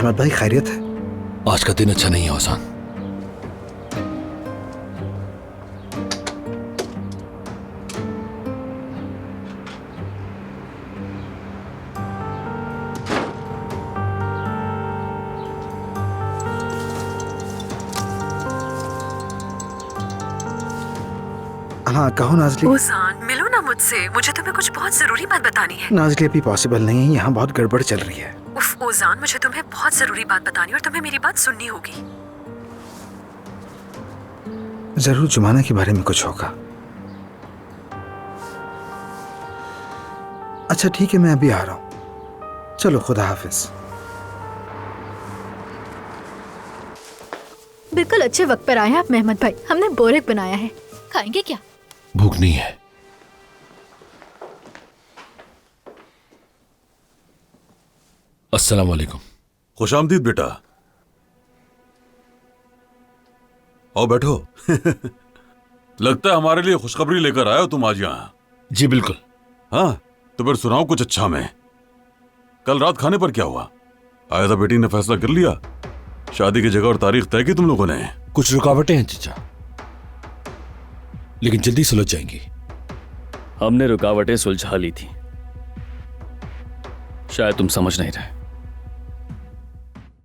अहमद भाई खैरियत है? आज का दिन अच्छा नहीं है औसान। हाँ कहो नाजली। ओसान, मिलो ना मुझसे, मुझे तुम्हें कुछ बहुत जरूरी बात बतानी है। नाजली अभी पॉसिबल नहीं है, यहाँ बहुत गड़बड़ चल रही है। उफ ओसान, मुझे तुम्हें बहुत जरूरी बात बतानी है और तुम्हें मेरी बात सुननी होगी। जरूर जुमाना के बारे में कुछ होगा। अच्छा ठीक है, मैं अभी आ रहा हूँ। चलो खुदा हाफिज। बिल्कुल अच्छे वक्त पर आए हैं आप मेहमद भाई। हमने बोरेक बनाया है, खाएंगे क्या? भूख नहीं है। अस्सलाम वालेकुम। खुशामदीद बेटा, आओ बैठो। लगता है हमारे लिए खुशखबरी लेकर आए हो तुम आज यहाँ। जी बिल्कुल। हाँ तो फिर सुनाओ कुछ अच्छा। में कल रात खाने पर क्या हुआ? आया था बेटी ने फैसला कर लिया, शादी की जगह और तारीख तय की तुम लोगों ने? कुछ रुकावटें हैं चचा, लेकिन जल्दी सुलझ जाएंगी। हमने रुकावटें सुलझा ली थी, शायद तुम समझ नहीं रहे।